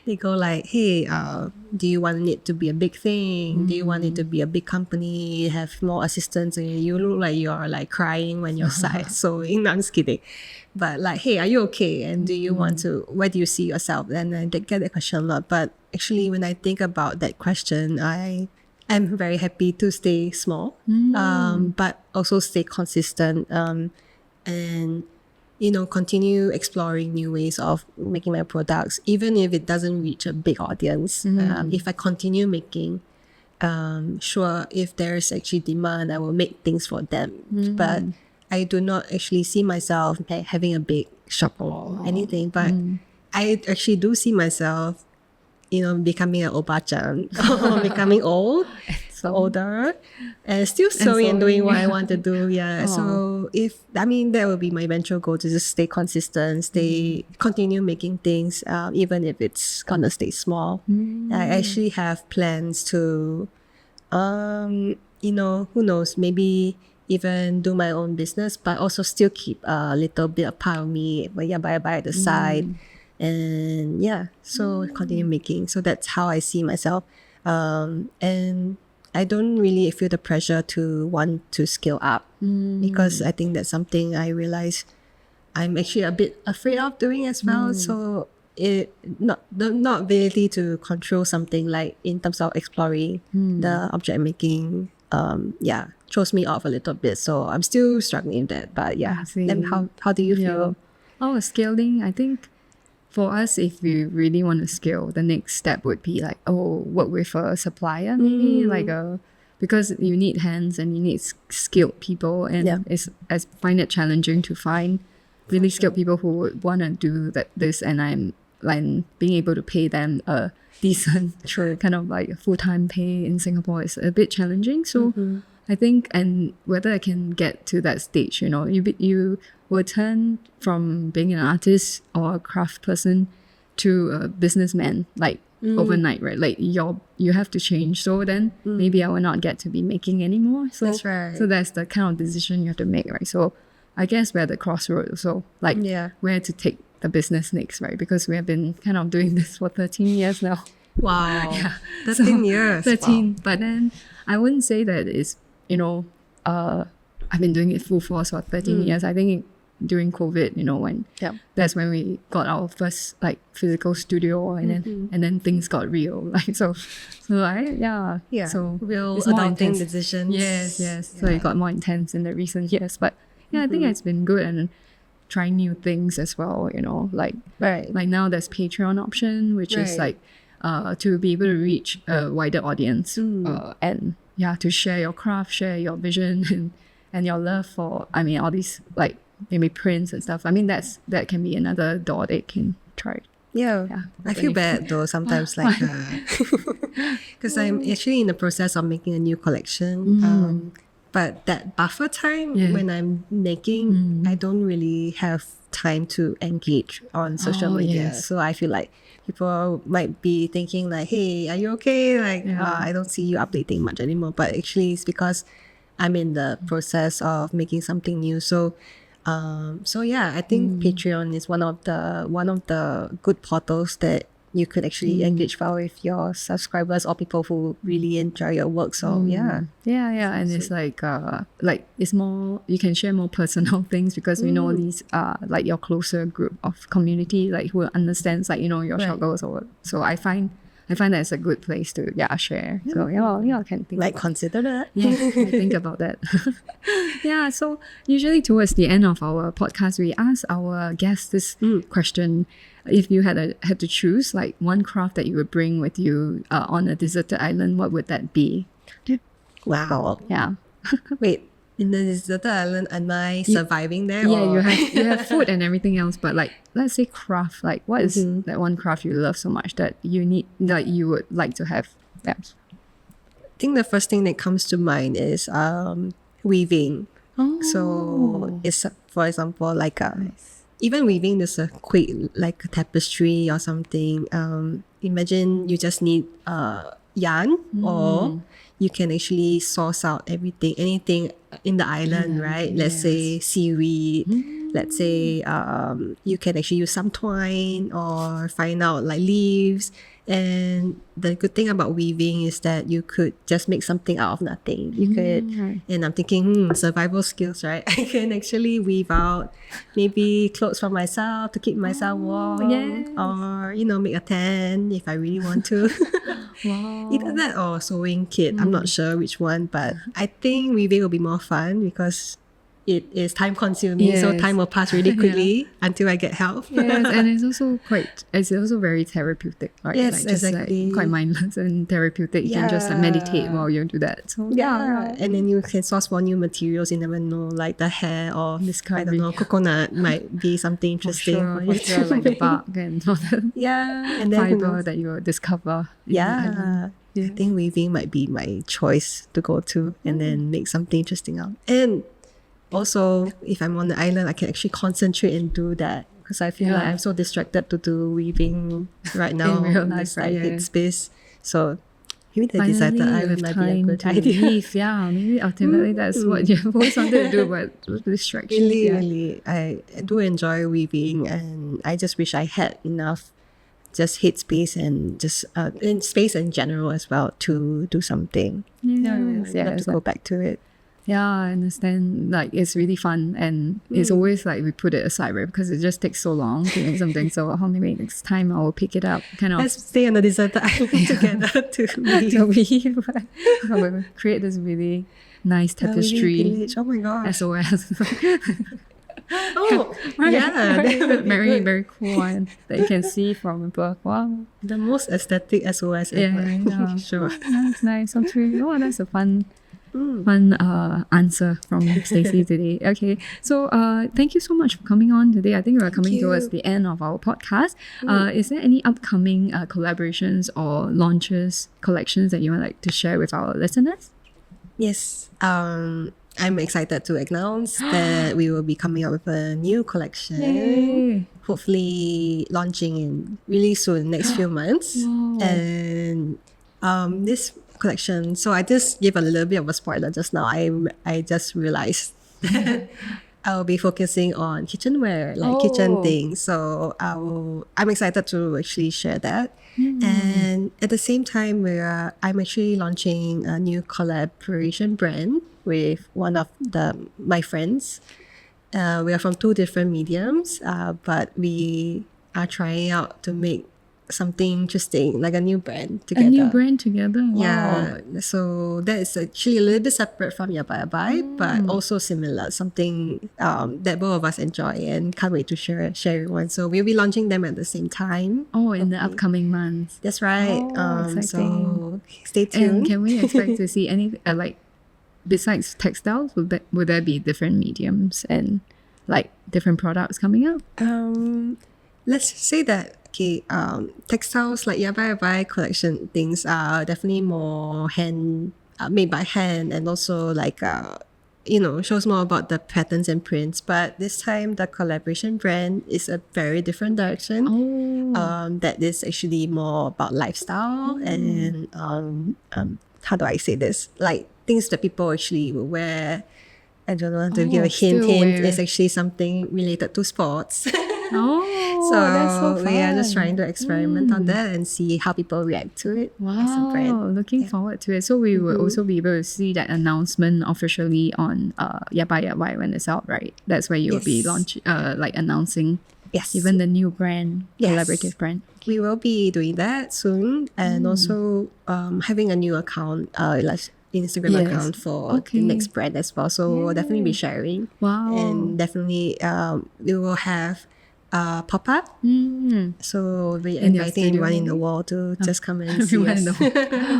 They go like, hey, do you want it to be a big thing? Do you want it to be a big company, have more assistants, and you look like you're like crying when you're sewing? No, I'm just kidding. But like, hey, are you okay? And do you want to, where do you see yourself? And I get that question a lot. But actually, when I think about that question, I am very happy to stay small, but also stay consistent, and continue exploring new ways of making my products, even if it doesn't reach a big audience. If I continue making, sure, if there's actually demand, I will make things for them. But I do not actually see myself having a big shop or anything. But I actually do see myself, becoming an oba-chan or becoming older, and still sewing and doing what I want to do. Yeah. So that will be my eventual goal, to just stay consistent, continue making things, even if it's gonna stay small. I actually have plans to, who knows, maybe even do my own business, but also still keep a little bit of part of me, Yabai Yabai at the side. And so continue making. So that's how I see myself. And I don't really feel the pressure to want to scale up, because I think that's something I realize I'm actually a bit afraid of doing as well. So the ability to control something, like in terms of exploring the object making, throws me off a little bit. So I'm still struggling with that. But then how do you feel? Scaling, I think for us, if we really want to scale, the next step would be like, work with a supplier, maybe because you need hands and you need skilled people, and I find it challenging to find really skilled people who would want to do this, and I'm like being able to pay them a decent kind of like full-time pay in Singapore is a bit challenging. So I think, and whether I can get to that stage, you will turn from being an artist or a craft person to a businessman, like overnight, right? Like you have to change. So then maybe I will not get to be making anymore. So that's right. So that's the kind of decision you have to make, right? So I guess we're at the crossroads. So where to take the business next, right? Because we have been kind of doing this for 13 years now. Wow. Yeah. 13 years. 13. Wow. But then I wouldn't say that it's, I've been doing it full force for 13 years. I think during COVID, when that's when we got our first like physical studio, and then things got real. Like so So real it's more adulting intense. decisions. Yes. So it got more intense in the recent years. But I think it's been good, and trying new things as well. Like now there's Patreon option, which is like to be able to reach a wider audience, and to share your craft, share your vision, and your love for all these like maybe prints and stuff. That can be another door they can try. I feel bad though sometimes, like because I'm actually in the process of making a new collection, but that buffer time when I'm making, I don't really have time to engage on social media. So I feel like people might be thinking like, hey, are you okay? Like I don't see you updating much anymore, but actually it's because I'm in the process of making something new. So I think Patreon is one of the good portals that you could actually engage well with your subscribers or people who really enjoy your work. So and it's like it's more, you can share more personal things, because we know these like your closer group of community, like who understands like your struggles or so I find that it's a good place to share. So I can think like consider that. I think about that. So usually towards the end of our podcast, we ask our guests this question: if you had to choose like one craft that you would bring with you on a deserted island, what would that be? Wow. Yeah. Wait, in the deserted island, am I surviving there? Yeah, you have food and everything else, but like let's say craft, like what is that one craft you love so much that you need, like you would like to have? Yeah. I think the first thing that comes to mind is weaving. So it's, for example, like even weaving, there's a quick like a tapestry or something. Imagine you just need yarn, or you can actually source out anything in the island, right? Let's say seaweed. Let's say you can actually use some twine or find out like leaves. And the good thing about weaving is that you could just make something out of nothing. You could, and I'm thinking, survival skills, right? I can actually weave out maybe clothes for myself to keep myself warm, or make a tent if I really want to. Either that or sewing kit. I'm not sure which one, but I think weaving will be more fun because it is time consuming, so time will pass really quickly until I get help. And it's also very therapeutic, right? Yes, like, exactly. Like, quite mindless and therapeutic. You can just like meditate while you do that. So and then you can source for new materials. You never know, like the hair or discovery. I don't know, coconut might be something interesting for you to like the bark and all that. And then fiber that you will discover. I think weaving might be my choice to go to and then make something interesting out. And also, if I'm on the island, I can actually concentrate and do that, because I feel like I'm so distracted to do weaving right now in real life, right? It's space. So maybe the deserted island might be a good idea. Leave. Maybe ultimately that's what you've always wanted to do, but distraction. Really, I do enjoy weaving, and I just wish I had enough just headspace and just in space in general as well to do something. I'd love to go back to it. Yeah, I understand. Like, it's really fun, and it's always like we put it aside, right? Because it just takes so long to make something. So maybe next time I will pick it up. Let's stay on the deserted island together to weave. We'll create this really nice tapestry. Oh my gosh. SOS. Very, very cool one that you can see from above. Wow. The most aesthetic SOS ever. Sure. That's nice. So true. Oh, that's a fun answer from Stacy today. Okay, so thank you so much for coming on today. I think we're coming towards the end of our podcast. Is there any upcoming collaborations or launches, collections that you would like to share with our listeners? Yes. I'm excited to announce that we will be coming up with a new collection. Yay. Hopefully launching in really soon, next few months. Wow. And this collection, so I just gave a little bit of a spoiler just now. I just realized I'll be focusing on kitchenware, like kitchen things. So I'm excited to actually share that. And at the same time, I'm actually launching a new collaboration brand with one of my friends. We are from two different mediums, but we are trying out to make something interesting, like a new brand together. A new brand together? Wow. Yeah. So that is actually a little bit separate from Yabai Yabai, but also similar, something that both of us enjoy and can't wait to share everyone. So we'll be launching them at the same time. Oh, in the upcoming months. That's right. Exciting. So stay tuned. And can we expect to see any, besides textiles, would there be different mediums and like different products coming up? Let's say that textiles like Yabai Yabai collection things are definitely more made by hand, and also shows more about the patterns and prints. But this time the collaboration brand is a very different direction. That is actually more about lifestyle and how do I say this? Like things that people actually will wear. I don't know, to give a hint. It's actually something related to sports. Oh, so that's so fun. we are just trying to experiment on that and see how people react to it. Wow, looking forward to it. So we will also be able to see that announcement officially on Yabai Yabai when it's out, right? That's where you will be announcing even the new brand, collaborative brand. We will be doing that soon, and also having a new account, Instagram account for the next brand as well. So we'll definitely be sharing. Wow. And definitely we will have pop-up. So we're inviting everyone in the world to just come and see us.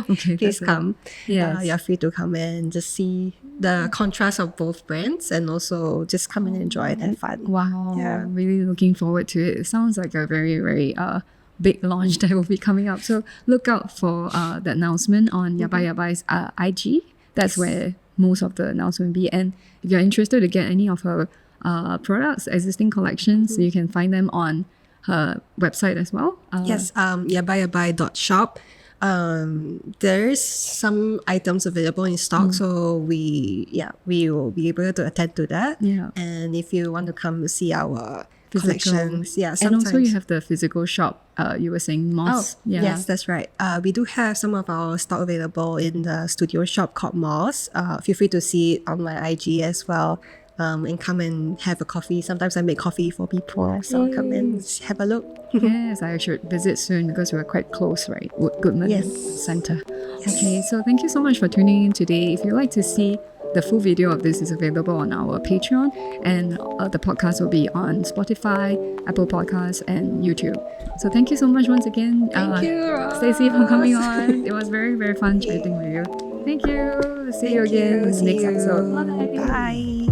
Okay, please come. Yes. You're free to come and just see the contrast of both brands, and also just come and enjoy it and have fun. Wow. Yeah. Really looking forward to it. It sounds like a very, very big launch that will be coming up. So look out for the announcement on Yabai Yabai's IG. That's where most of the announcement will be. And if you're interested to get any of her products, existing collections, you can find them on her website as well. Yabaiyabai.shop. There's some items available in stock, so we will be able to attend to that. And if you want to come see our collections, sometimes. And also you have the physical shop, you were saying Moss. Yes, that's right. We do have some of our stock available in the studio shop called Moss. Feel free to see it on my IG as well. And come and have a coffee. Sometimes I make coffee for people, so come and have a look. Yes, I should visit soon because we're quite close, right? Goodman Center. Yes. Okay, so thank you so much for tuning in today. If you'd like to see the full video of this, is available on our Patreon, and the podcast will be on Spotify, Apple Podcasts, and YouTube. So thank you so much once again. Thank you, Stacy, for coming on. It was very, very fun chatting with you. Thank you. See you again in the next episode. Bye.